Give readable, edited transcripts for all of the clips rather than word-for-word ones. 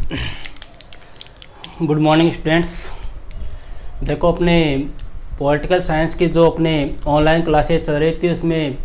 Good morning students. देखो, अपने political science की जो अपने ऑनलाइन क्लासेस चल रही थी उसमें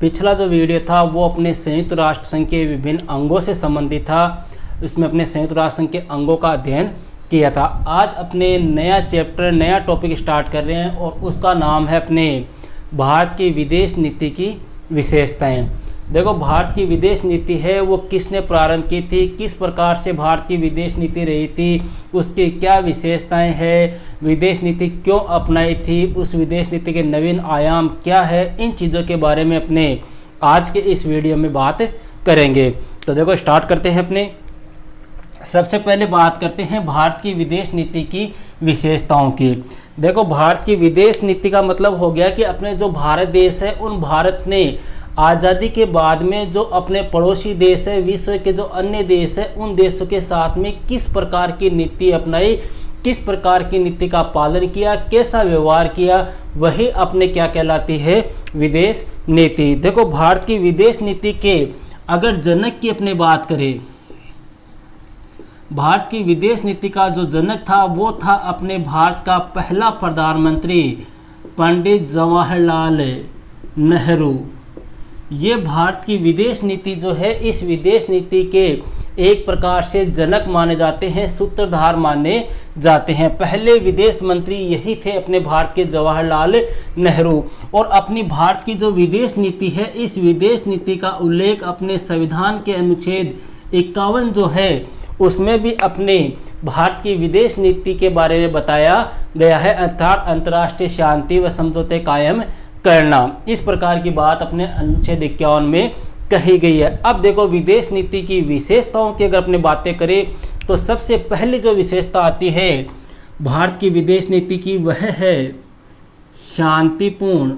पिछला जो वीडियो था वो अपने संयुक्त राष्ट्र संघ के विभिन्न अंगों से संबंधित था। उसमें अपने संयुक्त राष्ट्र संघ के अंगों का अध्ययन किया था। आज अपने नया चैप्टर, नया टॉपिक स्टार्ट कर रहे हैं और उसका नाम है अपने भारत की विदेश नीति की विशेषताएं। देखो, भारत की विदेश नीति है वो किसने प्रारंभ की थी, किस प्रकार से भारत की विदेश नीति रही थी, उसकी क्या विशेषताएं हैं, विदेश नीति क्यों अपनाई थी, उस विदेश नीति के नवीन आयाम क्या है, इन चीज़ों के बारे में अपने आज के इस वीडियो में बात करेंगे। तो देखो, स्टार्ट करते हैं। अपने सबसे पहले बात करते हैं भारत की विदेश नीति की विशेषताओं की। देखो, भारत की विदेश नीति का मतलब हो गया कि अपने जो भारत देश है उन भारत ने आज़ादी के बाद में जो अपने पड़ोसी देश है, विश्व के जो अन्य देश है, उन देशों के साथ में किस प्रकार की नीति अपनाई, किस प्रकार की नीति का पालन किया, कैसा व्यवहार किया, वही अपने क्या कहलाती है, विदेश नीति। देखो, भारत की विदेश नीति के अगर जनक की अपने बात करें, भारत की विदेश नीति का जो जनक था वो था अपने भारत का पहला प्रधानमंत्री पंडित जवाहरलाल नेहरू। ये भारत की विदेश नीति जो है, इस विदेश नीति के एक प्रकार से जनक माने जाते हैं, सूत्रधार माने जाते हैं। पहले विदेश मंत्री यही थे अपने भारत के जवाहरलाल नेहरू। और अपनी भारत की जो विदेश नीति है, इस विदेश नीति का उल्लेख अपने संविधान के अनुच्छेद 51 जो है उसमें भी अपने भारत की विदेश नीति के बारे में बताया गया है, अर्थात अंतर्राष्ट्रीय शांति व समझौते कायम करना। इस प्रकार की बात अपने अनुच्छेद 51 में कही गई है। अब देखो, विदेश नीति की विशेषताओं की अगर अपने बातें करें तो सबसे पहले जो विशेषता आती है भारत की विदेश नीति की वह है शांतिपूर्ण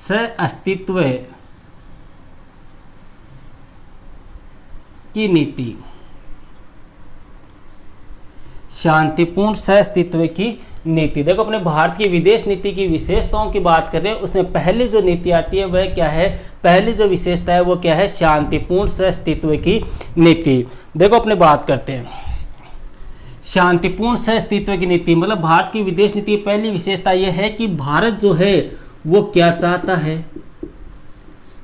सह-अस्तित्व की नीति। शांतिपूर्ण सह-अस्तित्व की नीति। देखो, अपने भारत की विदेश नीति की विशेषताओं की बात करें, उसमें पहली जो नीति आती है वह क्या है, पहली जो विशेषता है वो क्या है, शांतिपूर्ण सह-अस्तित्व की नीति। देखो, अपने बात करते हैं शांतिपूर्ण सह-अस्तित्व की नीति। मतलब भारत की विदेश नीति की पहली विशेषता यह है कि भारत जो है वो क्या चाहता है,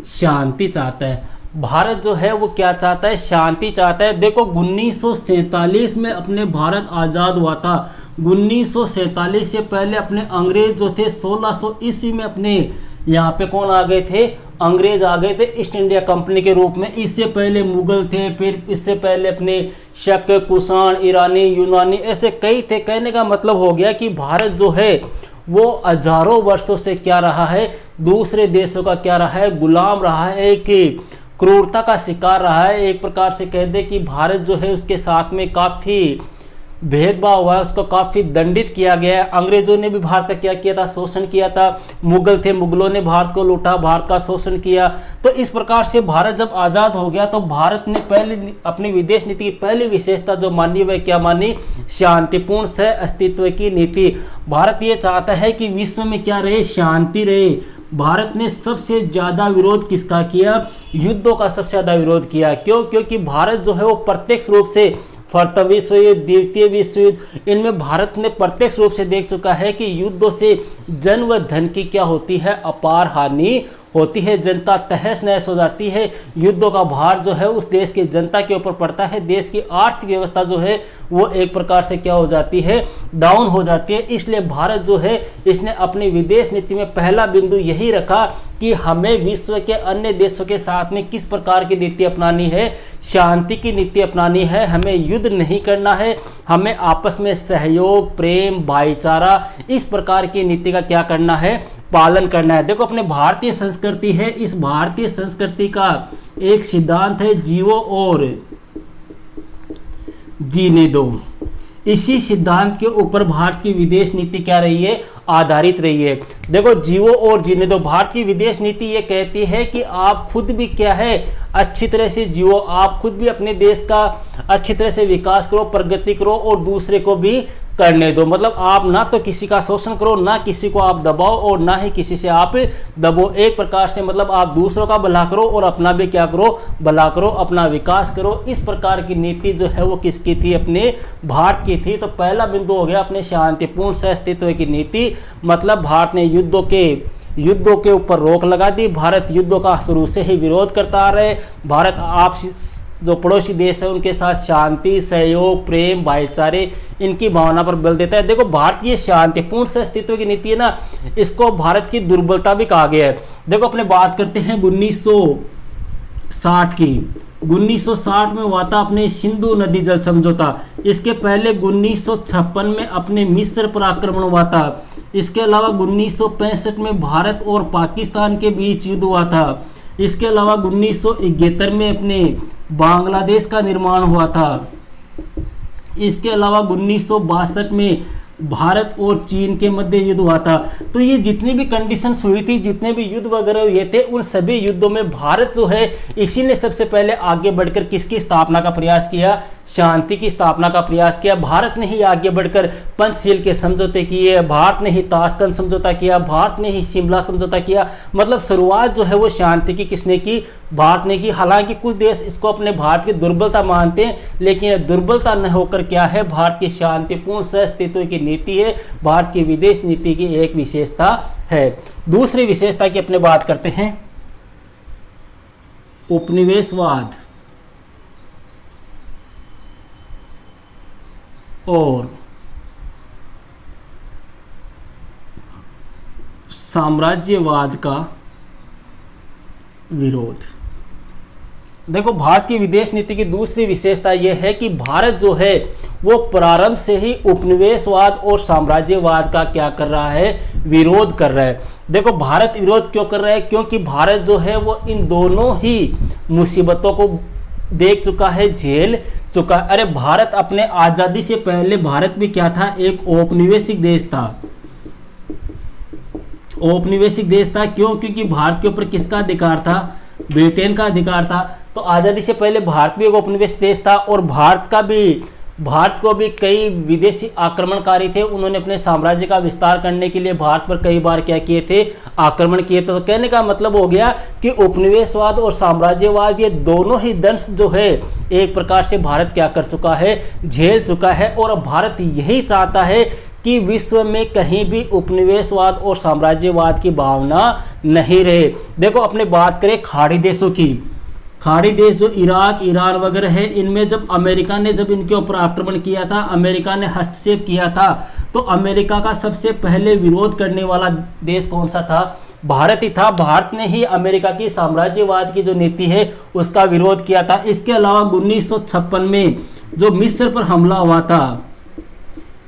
शांति चाहता है। भारत जो है वो क्या चाहता है, शांति चाहता है। देखो, 1947 में अपने भारत आज़ाद हुआ था। 1947 से पहले अपने अंग्रेज जो थे 1600 ईस्वी में अपने यहाँ पे कौन आ गए थे, अंग्रेज आ गए थे ईस्ट इंडिया कंपनी के रूप में। इससे पहले मुगल थे, फिर इससे पहले अपने शक, कुषाण, ईरानी, यूनानी, ऐसे कई थे। कहने का मतलब हो गया कि भारत जो है वो हजारों वर्षों से क्या रहा है, दूसरे देशों का क्या रहा है, गुलाम रहा है, कि क्रूरता का शिकार रहा है। एक प्रकार से कह दे कि भारत जो है उसके साथ में काफ़ी भेदभाव हुआ है, उसको काफ़ी दंडित किया गया है। अंग्रेजों ने भी भारत का क्या किया था, शोषण किया था। मुगल थे, मुगलों ने भारत को लूटा, भारत का शोषण किया। तो इस प्रकार से भारत जब आज़ाद हो गया तो भारत ने पहले अपनी विदेश नीति की पहली विशेषता जो मानी वह क्या मानी, शांतिपूर्ण सह अस्तित्व की नीति। भारत ये चाहता है कि विश्व में क्या रहे, शांति रहे। भारत ने सबसे ज़्यादा विरोध किसका किया, युद्धों का सबसे ज़्यादा विरोध किया। क्यों? क्योंकि भारत जो है वो प्रत्यक्ष रूप से प्रथम विश्व युद्ध, द्वितीय विश्व युद्ध, इनमें भारत ने प्रत्यक्ष रूप से देख चुका है कि युद्धों से जन व धन की क्या होती है, अपार हानि होती है। जनता तहस नहस हो जाती है। युद्धों का भार जो है उस देश की जनता के ऊपर पड़ता है। देश की आर्थिक व्यवस्था जो है वो एक प्रकार से क्या हो जाती है, डाउन हो जाती है। इसलिए भारत जो है इसने अपनी विदेश नीति में पहला बिंदु यही रखा कि हमें विश्व के अन्य देशों के साथ में किस प्रकार की नीति अपनानी है, शांति की नीति अपनानी है। हमें युद्ध नहीं करना है, हमें आपस में सहयोग, प्रेम, भाईचारा, इस प्रकार की नीति का क्या करना है, पालन करना है। देखो, अपने भारतीय संस्कृति है, इस भारतीय संस्कृति का एक सिद्धांत है, जियो और जीने दो। इसी सिद्धांत के ऊपर भारत की विदेश नीति क्या रही है, आधारित रही है। देखो, जियो और जीने दो। भारत की विदेश नीति ये कहती है कि आप खुद भी क्या है, अच्छी तरह से जियो, आप खुद भी अपने देश का अच्छी तरह से विकास करो, प्रगति करो और दूसरे को भी करने दो। मतलब आप ना तो किसी का शोषण करो, ना किसी को आप दबाओ और ना ही किसी से आप दबो। एक प्रकार से मतलब आप दूसरों का भला करो और अपना भी क्या करो, भला करो, अपना विकास करो। इस प्रकार की नीति जो है वो किसकी थी, अपने भारत की थी। तो पहला बिंदु हो गया अपने शांतिपूर्ण सहअस्तित्व की नीति। मतलब भारत ने युद्धों के ऊपर रोक लगा दी। भारत युद्धों का शुरू से ही विरोध करता आ रहा है। भारत आपसी जो पड़ोसी देश है उनके साथ शांति, सहयोग, प्रेम, भाईचारे इनकी भावना पर बल देता है। देखो भारत की ये शांतिपूर्ण सहअस्तित्व की नीति है ना, इसको भारत की दुर्बलता भी कहा गया है। देखो अपने बात करते हैं 1960 की। 1960 में हुआ था अपने सिंधु नदी जल समझौता। इसके पहले 1956 में अपने मिस्र पर आक्रमण हुआ था। इसके अलावा 1965 में भारत और पाकिस्तान के बीच युद्ध हुआ था। इसके अलावा 1971 में अपने बांग्लादेश का निर्माण हुआ था। इसके अलावा 1962 में भारत और चीन के मध्य युद्ध हुआ था। तो ये जितनी भी कंडीशन हुई थी, जितने भी युद्ध वगैरह हुए थे, उन सभी युद्धों में भारत जो है इसी ने सबसे पहले आगे बढ़कर किसकी स्थापना का प्रयास किया, शांति की स्थापना का प्रयास किया। भारत ने ही आगे बढ़कर पंचशील के समझौते किए, भारत ने ही ताशकंद समझौता किया, भारत ने ही शिमला समझौता किया। मतलब शुरुआत जो है वो शांति की किसने की, भारत ने की। हालांकि कुछ देश इसको अपने भारत की दुर्बलता मानते हैं, लेकिन दुर्बलता न होकर क्या है, भारत की शांतिपूर्ण सहअस्तित्व की नीति है, भारत की विदेश नीति की एक विशेषता है। दूसरी विशेषता की अपने बात करते हैं, उपनिवेशवाद और साम्राज्यवाद का विरोध। देखो भारत की विदेश नीति की दूसरी विशेषता यह है कि भारत जो है वो प्रारंभ से ही उपनिवेशवाद और साम्राज्यवाद का क्या कर रहा है, विरोध कर रहा है। देखो भारत विरोध क्यों कर रहा है, क्योंकि भारत जो है वो इन दोनों ही मुसीबतों को देख चुका है, झेल चुका। अरे भारत अपने आजादी से पहले भारत भी क्या था, एक औपनिवेशिक देश था। औपनिवेशिक देश था क्यों, क्योंकि भारत के ऊपर किसका अधिकार था, ब्रिटेन का अधिकार था। तो आजादी से पहले भारत भी एक औपनिवेशिक देश था और भारत को भी कई विदेशी आक्रमणकारी थे, उन्होंने अपने साम्राज्य का विस्तार करने के लिए भारत पर कई बार क्या किए थे, आक्रमण किए। तो कहने का मतलब हो गया कि उपनिवेशवाद और साम्राज्यवाद ये दोनों ही दंश जो है एक प्रकार से भारत क्या कर चुका है, झेल चुका है। और अब भारत यही चाहता है कि विश्व में कहीं भी उपनिवेशवाद और साम्राज्यवाद की भावना नहीं रहे। देखो अपने बात करें खाड़ी देशों की, खाड़ी देश जो इराक, ईरान वगैरह है, इनमें जब अमेरिका ने जब इनके ऊपर आक्रमण किया था, अमेरिका ने हस्तक्षेप किया था, तो अमेरिका का सबसे पहले विरोध करने वाला देश कौन सा था, भारत ही था। भारत ने ही अमेरिका की साम्राज्यवाद की जो नीति है उसका विरोध किया था। इसके अलावा 1956 में जो मिस्र पर हमला हुआ था,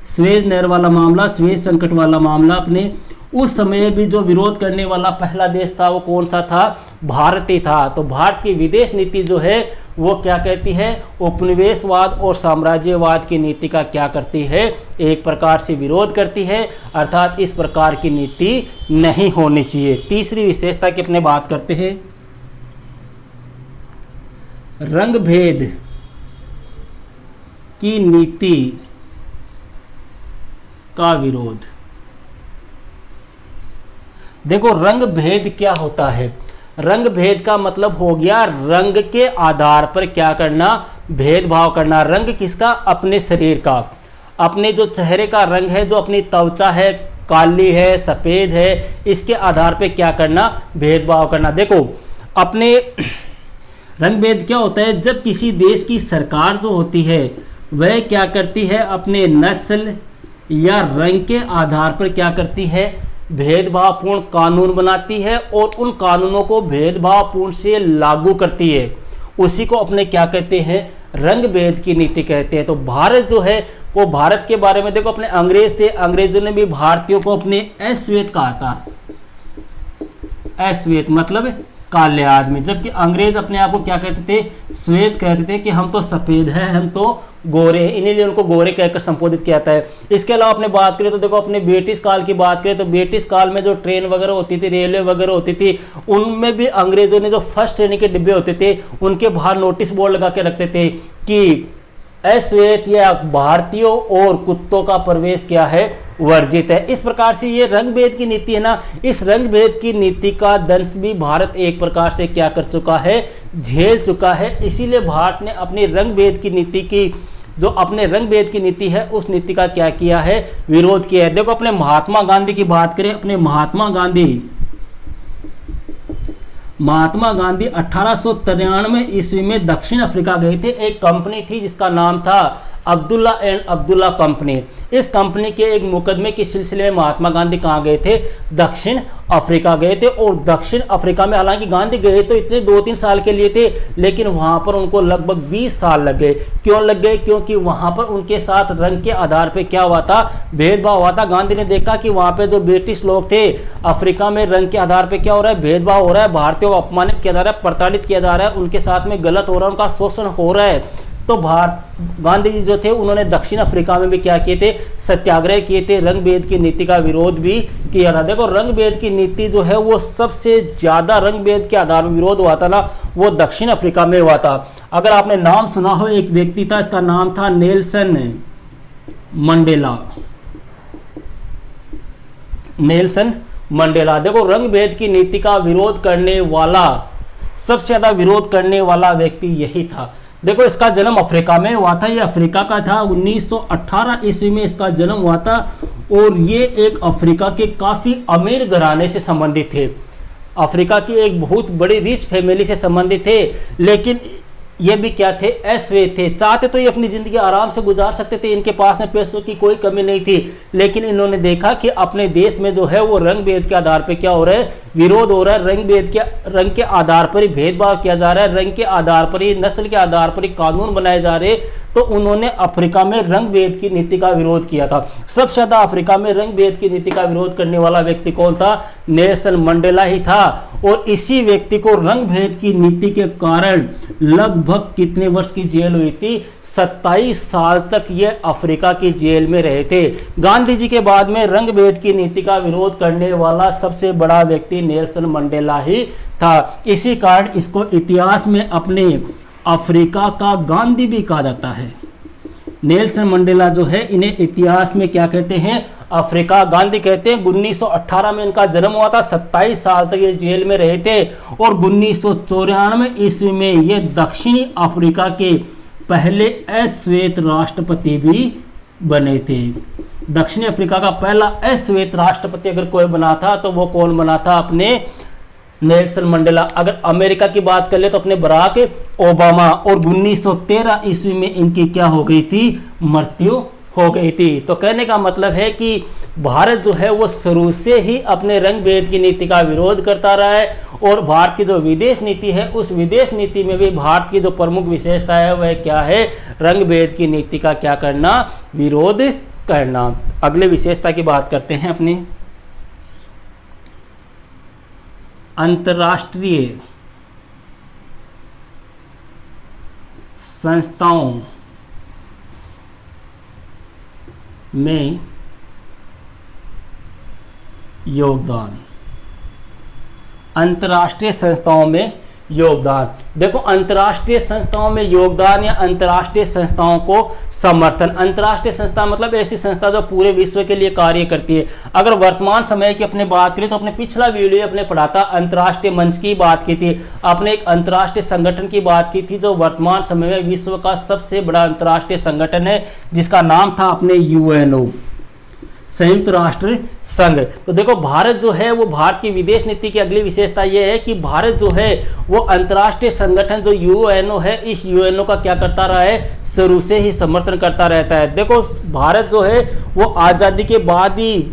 स्वेज नहर वाला मामला, स्वेज संकट वाला मामला, अपने उस समय भी जो विरोध करने वाला पहला देश था वो कौन सा था, भारत ही था। तो भारत की विदेश नीति जो है वो क्या कहती है, उपनिवेशवाद और साम्राज्यवाद की नीति का क्या करती है, एक प्रकार से विरोध करती है, अर्थात इस प्रकार की नीति नहीं होनी चाहिए। तीसरी विशेषता की अपने बात करते हैं, रंग भेद की नीति का विरोध। देखो रंग भेद क्या होता है, रंग भेद का मतलब हो गया रंग के आधार पर क्या करना, भेदभाव करना। रंग किसका, अपने शरीर का, अपने जो चेहरे का रंग है, जो अपनी त्वचा है, काली है, सफेद है, इसके आधार पर क्या करना, भेदभाव करना। देखो अपने रंग भेद क्या होता है, जब किसी देश की सरकार जो होती है वह क्या करती है, अपने नस्ल या रंग के आधार पर क्या करती है, भेदभावपूर्ण कानून बनाती है और उन कानूनों को भेदभावपूर्ण से लागू करती है, उसी को अपने क्या कहते हैं, रंग भेद की नीति कहते हैं। तो भारत जो है वो, भारत के बारे में देखो अपने अंग्रेज थे, अंग्रेजों ने भी भारतीयों को अपने अश्वेत कहा था, अश्वेत मतलब काले आदमी, जबकि अंग्रेज अपने आप को क्या कहते थे, श्वेत कहते थे, कि हम तो सफेद हैं, हम तो गोरे हैं, इन्हीं उनको गोरे कहकर संबोधित किया जाता है। इसके अलावा अपने बात करें तो देखो अपने ब्रिटिश काल की बात करें तो ब्रिटिश काल में जो ट्रेन वगैरह होती थी, रेलवे वगैरह होती थी, उनमें भी अंग्रेजों ने जो फर्स्ट श्रेणी के डिब्बे होते थे उनके बाहर नोटिस बोर्ड लगा के रखते थे कि अश्वेत या भारतीयों और कुत्तों का प्रवेश क्या है, वर्जित है। इस प्रकार से ये रंग भेद की नीति है ना, इस रंग भेद की नीति का दंश भी भारत एक प्रकार से क्या कर चुका है, झेल चुका है। इसीलिए भारत ने अपनी रंग भेद की नीति की, जो अपने रंग भेद की नीति है, उस नीति का क्या किया है, विरोध किया है। देखो अपने महात्मा गांधी की बात करें, अपने महात्मा गांधी 1893 ईस्वी में दक्षिण अफ्रीका गए थे। एक कंपनी थी जिसका नाम था अब्दुल्ला एंड अब्दुल्ला कंपनी। इस कंपनी के एक मुकदमे के सिलसिले में महात्मा गांधी कहाँ गए थे, दक्षिण अफ्रीका गए थे। और दक्षिण अफ्रीका में हालांकि गांधी गए तो इतने 2-3 साल के लिए थे, लेकिन वहां पर उनको लगभग 20 साल लग गए। क्यों लग गए, क्योंकि वहां पर उनके साथ रंग के आधार पर क्या हुआ था, भेदभाव हुआ था। गांधी ने देखा कि वहां पर जो ब्रिटिश लोग थे, अफ्रीका में रंग के आधार पर क्या हो रहा है, भेदभाव हो रहा है, भारतीयों को अपमानित किया जा रहा है, प्रताड़ित किया जा रहा है, उनके साथ में गलत हो रहा है, उनका शोषण हो रहा है। तो गांधी जी जो थे उन्होंने दक्षिण अफ्रीका में भी क्या किए थे, सत्याग्रह किए थे, रंग भेद की नीति का विरोध भी किया था। देखो रंग भेद की नीति जो है वो सबसे ज्यादा रंग भेद के आधार पर विरोध हुआ था ना, वो दक्षिण अफ्रीका में हुआ था। अगर आपने नाम सुना हो, एक व्यक्ति था, इसका नाम था नेल्सन मंडेला। देखो रंग भेद की नीति का विरोध करने वाला, सबसे ज्यादा विरोध करने वाला व्यक्ति यही था। देखो इसका जन्म अफ्रीका में हुआ था, ये अफ्रीका का था, 1918 ईस्वी में इसका जन्म हुआ था। और ये एक अफ्रीका के काफी अमीर घराने से संबंधित थे, अफ्रीका की एक बहुत बड़ी रिच फैमिली से संबंधित थे। लेकिन ये भी क्या थे, अश्वेत थे। चाहते तो ये अपनी जिंदगी आराम से गुजार सकते थे, इनके पास में पैसों की कोई कमी नहीं थी। लेकिन इन्होंने देखा कि अपने देश में जो है वो रंग भेद के आधार पर क्या हो रहा है, विरोध हो रहा है, रंग के आधार पर ही भेदभाव किया जा रहा है, रंग के आधार पर ही, नस्ल के आधार पर ही कानून बनाए जा रहे। तो उन्होंने अफ्रीका में रंग भेद की नीति का विरोध किया था। सबसे ज्यादा अफ्रीका में रंग भेद की नीति का विरोध करने वाला व्यक्ति कौन था, नेल्सन मंडेला ही था। और इसी व्यक्ति को रंग भेद की नीति के कारण लगभग कितने वर्ष की जेल हुई थी, 27 साल तक ये अफ्रीका की जेल में रहे थे। गांधी जी के बाद में रंग भेद की नीति का विरोध करने वाला सबसे बड़ा व्यक्ति नेल्सन मंडेला ही था। इसी कारण इसको इतिहास में अपने अफ्रीका का गांधी भी कहा जाता है। नेल्सन मंडेला जो है, इन्हें इतिहास में क्या कहते हैं, अफ्रीका गांधी कहते हैं। 1918 में इनका जन्म हुआ था, 27 साल तक ये जेल में रहे थे। और 1994 ईस्वी में ये दक्षिणी अफ्रीका के पहले अश्वेत राष्ट्रपति भी बने थे। दक्षिणी अफ्रीका का पहला अश्वेत राष्ट्रपति अगर कोई बना था तो वो कौन बना था, अपने नेल्सन मंडेला। अगर अमेरिका की बात कर ले तो अपने बराक ओबामा। और 1913 ईस्वी में इनकी क्या हो गई थी, मृत्यु हो गई थी। तो कहने का मतलब है कि भारत जो है वो शुरू से ही अपने रंग भेद की नीति का विरोध करता रहा है। और भारत की जो विदेश नीति है, उस विदेश नीति में भी भारत की जो प्रमुख विशेषता है वह क्या है, रंग भेद की नीति का क्या करना, विरोध करना। अगले विशेषता की बात करते हैं अपनी अंतर्राष्ट्रीय संस्थाओं में योगदान। अंतर्राष्ट्रीय संस्थाओं में योगदान। देखो अंतर्राष्ट्रीय संस्थाओं में योगदान या अंतर्राष्ट्रीय संस्थाओं को समर्थन। अंतर्राष्ट्रीय संस्था मतलब ऐसी संस्था जो पूरे विश्व के लिए कार्य करती है। अगर वर्तमान समय की अपने बात करें तो अपने पिछला वीडियो अपने पढ़ा था, अंतर्राष्ट्रीय मंच की बात की थी, आपने एक अंतर्राष्ट्रीय संगठन की बात की थी जो वर्तमान समय में विश्व का सबसे बड़ा अंतर्राष्ट्रीय संगठन है, जिसका नाम था अपने यूएनओ, संयुक्त राष्ट्र संघ। तो देखो भारत जो है वो, भारत की विदेश नीति की अगली विशेषता ये है कि भारत जो है वो अंतर्राष्ट्रीय संगठन जो यूएनओ है, इस यूएनओ का क्या करता रहा है, शुरू से ही समर्थन करता रहता है। देखो भारत जो है वो आज़ादी के बाद ही,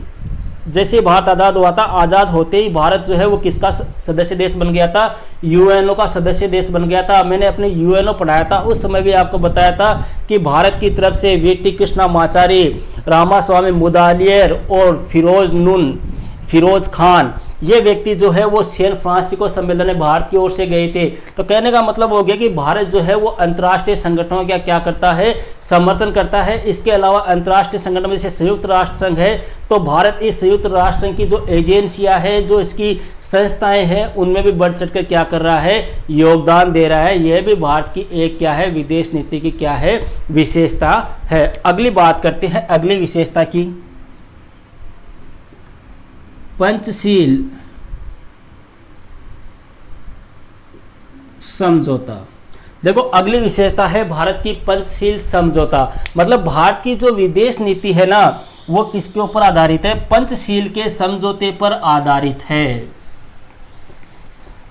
जैसे भारत आज़ाद हुआ था, आज़ाद होते ही भारत जो है वो किसका सदस्य देश बन गया था, यूएनओ का सदस्य देश बन गया था। मैंने अपने यूएनओ पढ़ाया था, उस समय भी आपको बताया था कि भारत की तरफ से वीटी कृष्णामाचारी, रामास्वामी मुदालियर और फिरोज खान, ये व्यक्ति जो है वो सैन फ्रांसिस्को सम्मेलन में भारत की ओर से गए थे। तो कहने का मतलब हो गया कि भारत जो है वो अंतर्राष्ट्रीय संगठनों का क्या करता है, समर्थन करता है। इसके अलावा अंतर्राष्ट्रीय संगठन में जैसे संयुक्त राष्ट्र संघ है, तो भारत इस संयुक्त राष्ट्र संघ की जो एजेंसियां है, जो इसकी संस्थाएं हैं, उनमें भी बढ़ चढ़ कर क्या कर रहा है, योगदान दे रहा है। यह भी भारत की एक क्या है, विदेश नीति की क्या है, विशेषता है। अगली बात करते हैं अगली विशेषता की, पंचशील समझौता। देखो अगली विशेषता है भारत की पंचशील समझौता। मतलब भारत की जो विदेश नीति है ना, वो किसके ऊपर आधारित है, पंचशील के समझौते पर आधारित है।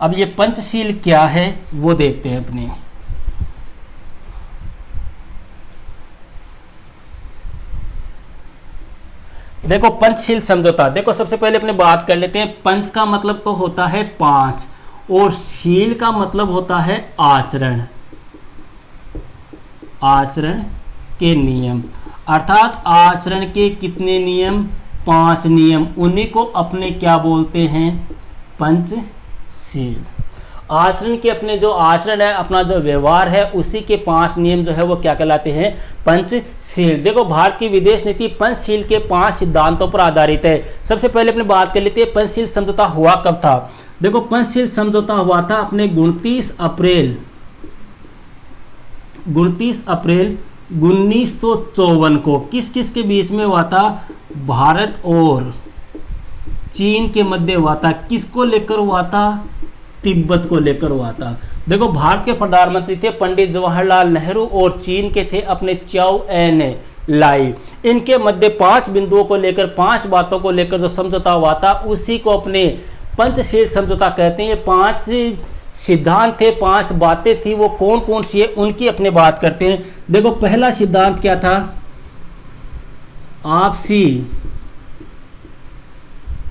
अब ये पंचशील क्या है वो देखते हैं अपने। देखो पंचशील समझौता, देखो सबसे पहले अपने बात कर लेते हैं। पंच का मतलब तो होता है 5 और शील का मतलब होता है आचरण, आचरण के नियम। अर्थात आचरण के कितने नियम, 5 नियम, उन्हीं को अपने क्या बोलते हैं, पंचशील। आचरण के अपने जो आचरण है, अपना जो व्यवहार है, उसी के 5 नियम जो है वो क्या कहलाते हैं, पंचशील। देखो भारत की विदेश नीति पंचशील के 5 सिद्धांतों पर आधारित है। सबसे पहले अपने बात कर लेते हैं पंचशील समझौता हुआ कब था। देखो पंचशील समझौता हुआ था अपने 29 अप्रैल 1954 को। किस किस के बीच में हुआ था, भारत और चीन के मध्य हुआ था। किसको लेकर हुआ था, तिब्बत को लेकर हुआ था। देखो भारत के प्रधानमंत्री थे पंडित जवाहरलाल नेहरू और चीन के थे अपने चाउ एन लाई। इनके मध्य 5 बिंदुओं को लेकर, 5 बातों को लेकर जो समझौता हुआ था, उसी को अपने पंचशील समझौता कहते हैं। ये 5 सिद्धांत थे, 5 बातें थी, वो कौन कौन सी है उनकी अपने बात करते हैं। देखो पहला सिद्धांत क्या था, आपसी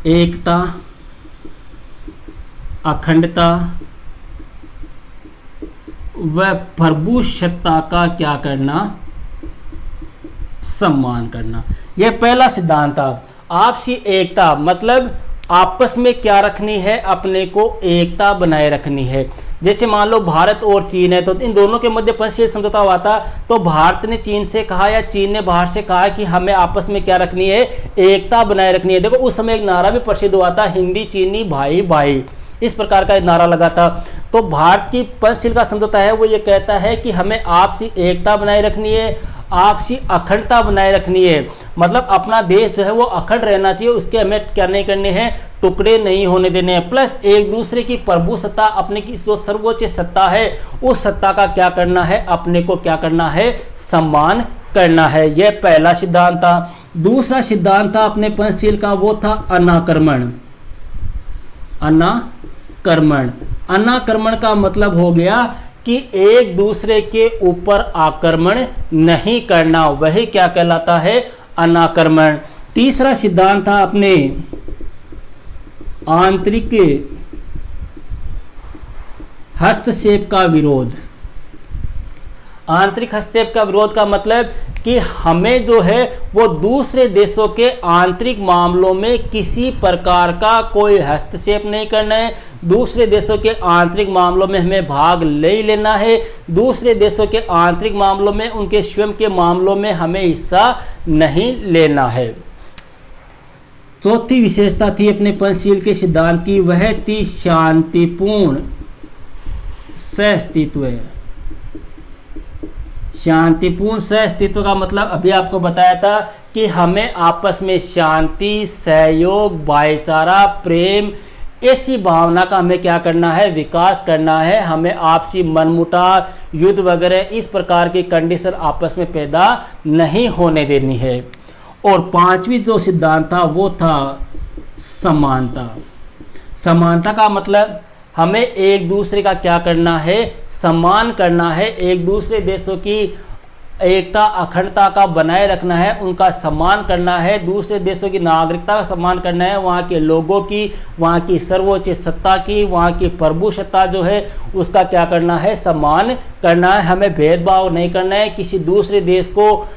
एकता, अखंडता व प्रभुसत्ता का क्या करना, सम्मान करना। यह पहला सिद्धांत था। आपसी एकता मतलब आपस में क्या रखनी है, अपने को एकता बनाए रखनी है। जैसे मान लो भारत और चीन है, तो इन दोनों के मध्य पंचशील समझौता हुआ था। तो भारत ने चीन से कहा या चीन ने भारत से कहा कि हमें आपस में क्या रखनी है, एकता बनाए रखनी है। देखो उस समय एक नारा भी प्रसिद्ध हुआ था, हिंदी चीनी भाई भाई, इस प्रकार का नारा लगा था। तो भारत की पंचशील का समझौता है वो ये कहता है कि हमें आपसी एकता बनाए रखनी है, आपसी अखंडता बनाए रखनी है। मतलब अपना देश जो है वो अखंड रहना चाहिए, उसके हमें क्या नहीं करने हैं, टुकड़े नहीं होने देने हैं। प्लस एक दूसरे की प्रभुसत्ता, अपने की जो सर्वोच्च सत्ता है, उस सत्ता का क्या करना है, अपने को क्या करना है, सम्मान करना है। यह पहला सिद्धांत था। दूसरा सिद्धांत था अपने पंचशील का, वो था अनाक्रमण। अनाक्रमण, अनाक्रमण का मतलब हो गया कि एक दूसरे के ऊपर आक्रमण नहीं करना, वही क्या कहलाता है, अनाक्रमण। तीसरा सिद्धांत था अपने आंतरिक हस्तक्षेप का विरोध। आंतरिक हस्तक्षेप का विरोध का मतलब कि हमें जो है वो दूसरे देशों के आंतरिक मामलों में किसी प्रकार का कोई हस्तक्षेप नहीं करना है। दूसरे देशों के आंतरिक मामलों में हमें भाग नहीं लेना है। दूसरे देशों के आंतरिक मामलों में, उनके स्वयं के मामलों में हमें हिस्सा नहीं लेना है। चौथी विशेषता थी अपने पंचशील के सिद्धांत की, वह थी शांतिपूर्ण सहअस्तित्व। शांतिपूर्ण सहअस्तित्व का मतलब अभी आपको बताया था कि हमें आपस में शांति, सहयोग, भाईचारा, प्रेम, ऐसी भावना का हमें क्या करना है, विकास करना है। हमें आपसी मनमुटाव, युद्ध वगैरह इस प्रकार की कंडीशन आपस में पैदा नहीं होने देनी है। और पांचवी जो सिद्धांत था वो था समानता। समानता का मतलब हमें एक दूसरे का क्या करना है, सम्मान करना है। एक दूसरे देशों की एकता, अखंडता का बनाए रखना है, उनका सम्मान करना है। दूसरे देशों की नागरिकता का सम्मान करना है, वहाँ के लोगों की, वहाँ की सर्वोच्च सत्ता की, वहाँ की प्रभुसत्ता जो है उसका क्या करना है, सम्मान करना है। हमें भेदभाव नहीं करना है, किसी दूसरे देश को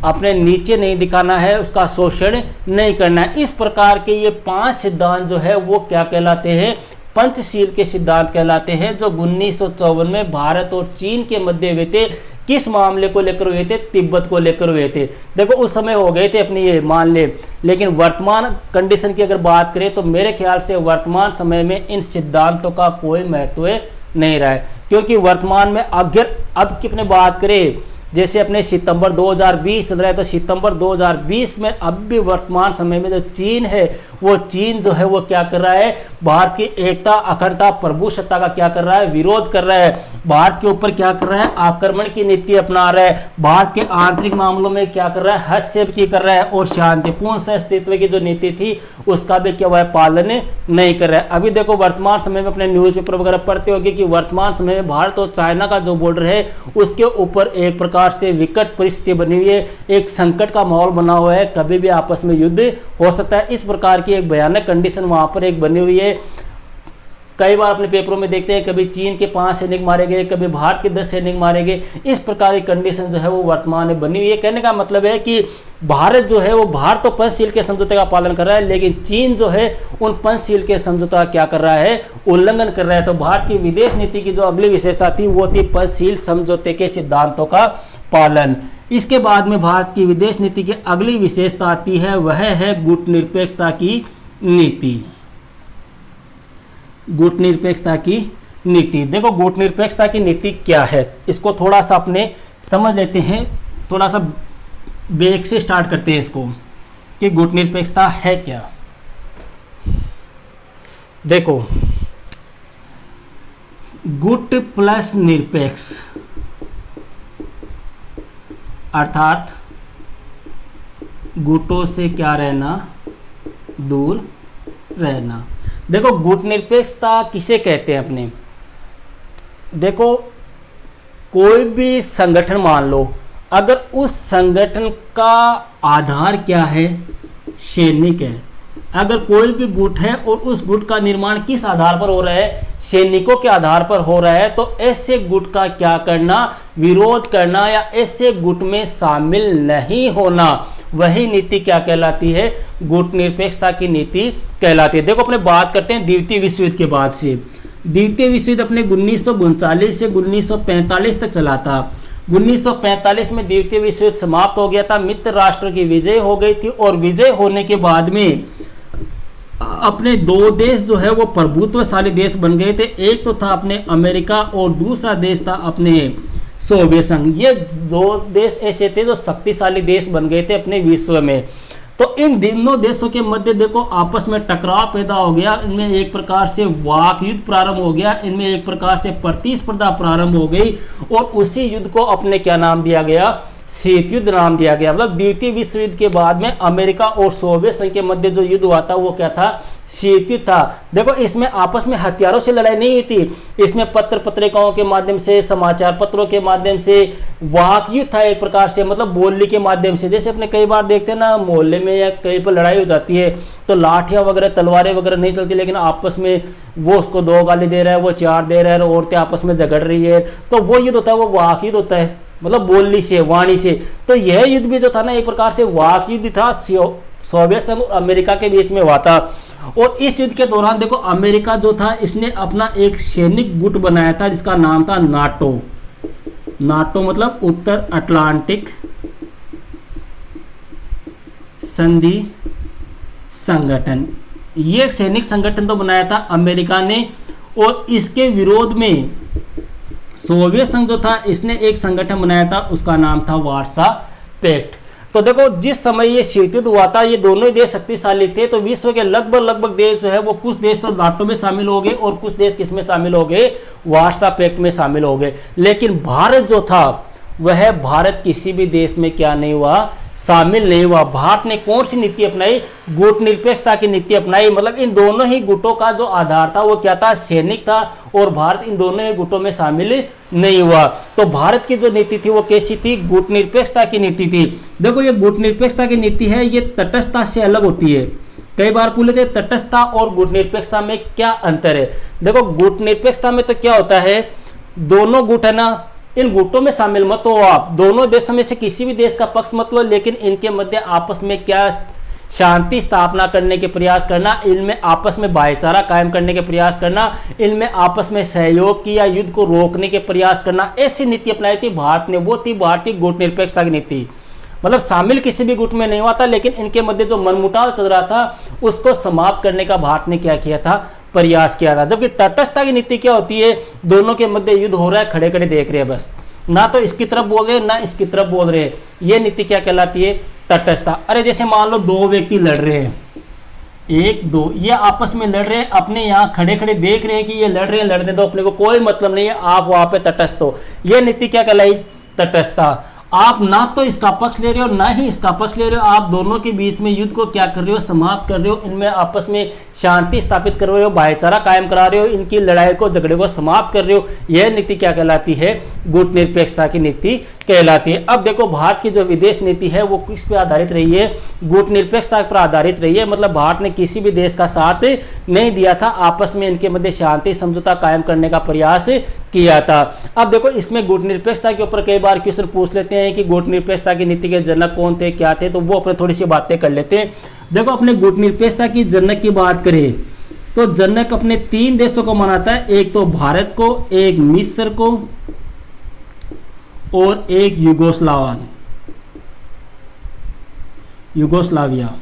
अपने नीचे नहीं दिखाना है, उसका शोषण नहीं करना है। इस प्रकार के ये 5 सिद्धांत जो है वो क्या कहलाते हैं, पंचशील के सिद्धांत कहलाते हैं, जो 1954 में भारत और चीन के मध्य हुए थे। किस मामले को लेकर हुए थे, तिब्बत को लेकर हुए थे। देखो उस समय हो गए थे अपनी ये मान ले, लेकिन वर्तमान कंडीशन की अगर बात करें तो मेरे ख्याल से वर्तमान समय में इन सिद्धांतों का कोई महत्व नहीं रहा है, क्योंकि वर्तमान में अगर अब की अपने बात करें, जैसे अपने सितंबर 2020 चल रहा है, तो सितंबर 2020 में अब भी वर्तमान समय में जो चीन है, वो चीन जो है वो क्या कर रहा है, भारत की एकता, अखंडता, प्रभुसत्ता का क्या कर रहा है, विरोध कर रहा है। भारत के ऊपर क्या कर रहा है, आक्रमण की नीति अपना रहा है। भारत के आंतरिक मामलों में क्या कर रहा है, हस्तक्षेप की कर रहा है, और शांतिपूर्ण सहअस्तित्व की जो नीति थी उसका भी क्या हुआ है, पालन नहीं कर रहा है। अभी देखो वर्तमान समय में अपने न्यूज़पेपर वगैरह पढ़ते होंगे कि वर्तमान समय में भारत और चाइना का जो बॉर्डर है उसके ऊपर एक प्रकार से विकट परिस्थिति बनी हुई है, एक संकट का माहौल बना हुआ है, कभी भी आपस में युद्ध हो सकता है। इस प्रकार की एक भयानक कंडीशन वहां पर एक बनी हुई है। कई बार अपने पेपरों में देखते हैं कभी चीन के 5 सैनिक मारे गए, कभी भारत के 10 सैनिक मारे गए। इस प्रकार की कंडीशन जो है वो वर्तमान में बनी हुई है। कहने का मतलब है कि भारत जो है वो भारत तो पंचशील के समझौते का पालन कर रहा है, लेकिन चीन जो है उन पंचशील के समझौते का क्या कर रहा है, उल्लंघन कर रहा है। तो भारत की विदेश नीति की जो अगली विशेषता थी वो थी पंचशील समझौते के सिद्धांतों का पालन। इसके बाद में भारत की विदेश नीति की अगली विशेषता आती है, वह है गुटनिरपेक्षता की नीति। गुटनिरपेक्षता की नीति, देखो गुटनिरपेक्षता की नीति क्या है, इसको थोड़ा सा अपने समझ लेते हैं। थोड़ा सा बेसिक से स्टार्ट करते हैं इसको कि गुटनिरपेक्षता है क्या। देखो गुट प्लस निरपेक्ष अर्थात गुटों से क्या रहना, दूर रहना। देखो गुटनिरपेक्षता किसे कहते हैं अपने, देखो कोई भी संगठन मान लो, अगर उस संगठन का आधार क्या है, सैनिक है। अगर कोई भी गुट है और उस गुट का निर्माण किस आधार पर हो रहा है, सैनिकों के आधार पर हो रहा है, तो ऐसे गुट का क्या करना, विरोध करना या ऐसे गुट में शामिल नहीं होना, वही नीति क्या कहलाती है, गुटनिरपेक्षता की नीति कहलाती है। देखो अपने बात करते हैं द्वितीय विश्व युद्ध के बाद से। द्वितीय विश्व युद्ध अपने 1939 से 1945 तक चला था। 1945 में द्वितीय विश्व युद्ध समाप्त हो गया था, मित्र राष्ट्र की विजय हो गई थी, और विजय होने के बाद में अपने 2 देश जो है वो प्रभुत्वशाली देश बन गए थे। एक तो था अपने अमेरिका और दूसरा देश था अपने सोवियत संघ। ये 2 देश ऐसे थे जो शक्तिशाली देश बन गए थे अपने विश्व में। तो इन दोनों देशों के मध्य देखो आपस में टकराव पैदा हो गया, इनमें एक प्रकार से वाक युद्ध प्रारंभ हो गया, इनमें एक प्रकार से प्रतिस्पर्धा प्रारंभ हो गई, और उसी युद्ध को अपने क्या नाम दिया गया, शीत युद्ध नाम दिया गया। मतलब द्वितीय विश्व युद्ध के बाद में अमेरिका और सोवियत संघ के मध्य जो युद्ध हुआ था वो क्या था, शीत युद्ध था। देखो इसमें आपस में हथियारों से लड़ाई नहीं हुई थी, इसमें पत्र पत्रिकाओं के माध्यम से, समाचार पत्रों के माध्यम से वाक युद्ध था एक प्रकार से, मतलब बोलने के माध्यम से। जैसे अपने कई बार देखते हैं ना मोहल्ले में या कहीं पर लड़ाई हो जाती है तो लाठियां वगैरह तलवारें वगैरह नहीं चलती, लेकिन आपस में वो उसको 2 गाली दे रहा है, वो 4 दे रहा है, औरतें आपस में झगड़ रही है, तो वो युद्ध होता है, वो वाक युद्ध होता है, मतलब बोलनी से, वाणी से। तो यह युद्ध भी जो था ना एक प्रकार से वाक युद्ध था, सोवियत संघ और अमेरिका के बीच में हुआ था। और इस युद्ध के दौरान देखो अमेरिका जो था इसने अपना एक सैनिक गुट बनाया था जिसका नाम था नाटो। नाटो मतलब उत्तर अटलांटिक संधि संगठन। ये एक सैनिक संगठन तो बनाया था अमेरिका ने, और इसके विरोध में सोवियत संघ जो था इसने एक संगठन बनाया था, उसका नाम था वार्सा पैक्ट। तो देखो जिस समय ये शीत युद्ध हुआ था ये दोनों ही देश शक्तिशाली थे, तो विश्व के लगभग देश जो है वो कुछ देश तो नाटो में शामिल हो गए और कुछ देश किस में शामिल हो गए, वार्सा पैक्ट में शामिल हो गए। लेकिन भारत जो था वह भारत किसी भी देश में क्या नहीं हुआ, शामिल नहीं हुआ। भारत ने कौन सी नीति अपनाई, गुटनिरपेक्षता की नीति अपनाई। मतलब इन दोनों ही गुटों का जो आधार था वो क्या था, सैनिक था, और भारत इन दोनों ही गुटों में शामिल नहीं हुआ। तो भारत की जो नीति थी वो कैसी थी, गुटनिरपेक्षता की नीति थी। देखो ये गुटनिरपेक्षता की नीति है, ये तटस्थता से अलग होती है। कई बार पूछ लेते हैं तटस्थता और गुटनिरपेक्षता में क्या अंतर है। देखो गुटनिरपेक्षता में तो क्या होता है, दोनों गुट है ना इन गुटों में शामिल मत हो आप, दोनों देशों में से किसी भी देश का पक्ष मत लो, लेकिन इनके मध्य आपस में क्या शांति स्थापना करने के प्रयास करना, इनमें आपस में भाईचारा कायम करने के प्रयास करना, इनमें आपस में सहयोग की या युद्ध को रोकने के प्रयास करना, ऐसी नीति अपनाई थी भारत ने। वो थी भारतीय गुटनिरपेक्षता की नीति। मतलब शामिल किसी भी गुट में नहीं हुआ था, लेकिन इनके मध्य जो मनमुटाव चल रहा था उसको समाप्त करने का भारत ने क्या किया था, प्रयास किया था। जबकि तटस्थता की नीति क्या होती है, दोनों के मध्य युद्ध हो रहा है, खड़े खड़े देख रहे हैं, बस ना तो इसकी तरफ बोल रहे ना इसकी तरफ बोल रहे, ये नीति क्या कहलाती है, तटस्थता। अरे जैसे मान लो दो व्यक्ति लड़ रहे हैं, एक दो, ये आपस में लड़ रहे हैं, अपने यहाँ खड़े खड़े देख रहे हैं कि ये लड़ रहे हैं, लड़ने दो, अपने को कोई मतलब नहीं है, आप वहां पे तटस्थ हो, ये नीति क्या कहलाई, तटस्थता। आप ना तो इसका पक्ष ले रहे हो ना ही इसका पक्ष ले रहे हो, आप दोनों के बीच में युद्ध को क्या कर रहे हो, समाप्त कर रहे हो, इनमें आपस में शांति स्थापित कर रहे हो, भाईचारा कायम करा रहे हो, इनकी लड़ाई को झगड़े को समाप्त कर रहे हो। यह नीति क्या कहलाती है, गुटनिरपेक्षता की नीति कहलाती है। अब देखो भारत की जो विदेश नीति है वो किस पे आधारित रही है, गुटनिरपेक्षता पर आधारित रही है। मतलब भारत ने किसी भी देश का साथ नहीं दिया था, आपस में इनके मध्य शांति समझौता कायम करने का प्रयास किया था। अब देखो इसमें गुटनिरपेक्षता के ऊपर कई बार क्वेश्चन पूछ लेते हैं कि गुटनिरपेक्षता की नीति के जनक कौन थे, क्या थे, तो वो अपने थोड़ी सी बातें कर लेते हैं। देखो अपने गुटनिरपेक्षता की जनक की बात करें तो जनक अपने 3 देशों को मानता है, एक तो भारत को, एक मिस्र को और एक यूगोस्लाविया।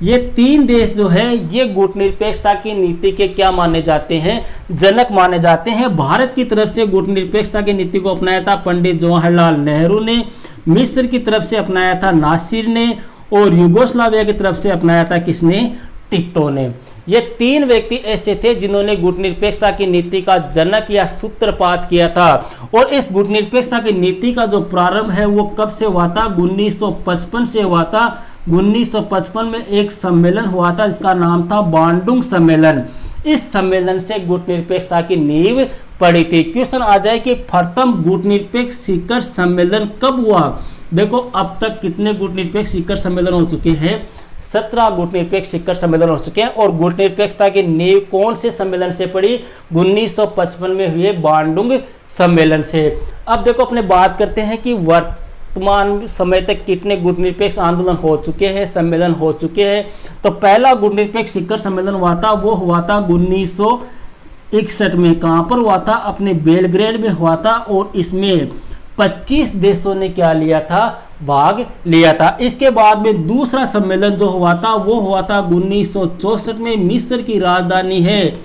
ये 3 देश जो है ये गुटनिरपेक्षता की नीति के क्या माने जाते हैं, जनक माने जाते हैं। भारत की तरफ से गुटनिरपेक्षता की नीति को अपनाया था पंडित जवाहरलाल नेहरू ने, मिस्र की तरफ से अपनाया था नासिर ने, और यूगोस्लाविया की तरफ से अपनाया था किसने, टिटो ने। ये 3 व्यक्ति ऐसे थे जिन्होंने गुटनिरपेक्षता की नीति का जनक या सूत्रपात किया था। और इस गुटनिरपेक्षता की नीति का जो प्रारंभ है वो कब से हुआ था, 1955 से हुआ था। 1955 में एक सम्मेलन हुआ था जिसका नाम था बांडुंग सम्मेलन। इस सम्मेलन से गुटनिरपेक्षता की नींव पड़ी थी। क्वेश्चन आ जाए कि प्रथम गुटनिरपेक्ष शिखर सम्मेलन कब हुआ। देखो अब तक कितने गुटनिरपेक्ष शिखर सम्मेलन हो चुके हैं, 17 गुटनिरपेक्ष शिखर सम्मेलन हो चुके हैं। और गुटनिरपेक्षता की नींव कौन से सम्मेलन से पड़ी, 1955 में हुए बांडुंग सम्मेलन से। अब देखो अपने बात करते हैं कि वर्तमान समय तक कितने गुटनिरपेक्ष आंदोलन हो चुके हैं, सम्मेलन हो चुके हैं। तो पहला गुटनिरपेक्ष शिखर सम्मेलन हुआ था, वो हुआ था 1961 में। कहां पर हुआ था, अपने बेलग्रेड में हुआ था। और इसमें 25 देशों ने क्या लिया था, भाग लिया था। इसके बाद में दूसरा सम्मेलन जो हुआ था वो हुआ था 1964 में, मिस्र की राजधानी है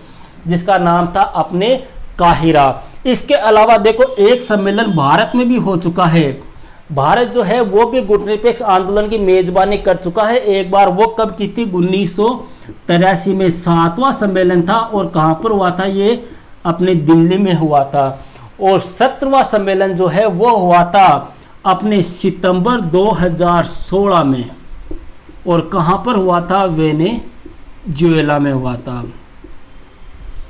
जिसका नाम था अपने काहिरा। इसके अलावा देखो एक सम्मेलन भारत में भी हो चुका है। भारत जो है वो भी गुटनिरपेक्ष आंदोलन की मेजबानी कर चुका है। एक बार वो कब की थी, 1983 में 7वां सम्मेलन था। और कहां पर हुआ था, ये अपने दिल्ली में हुआ था। और 17वां सम्मेलन जो है वो हुआ था अपने सितंबर 2016 में। और कहां पर हुआ था, वेनेजुएला में हुआ था।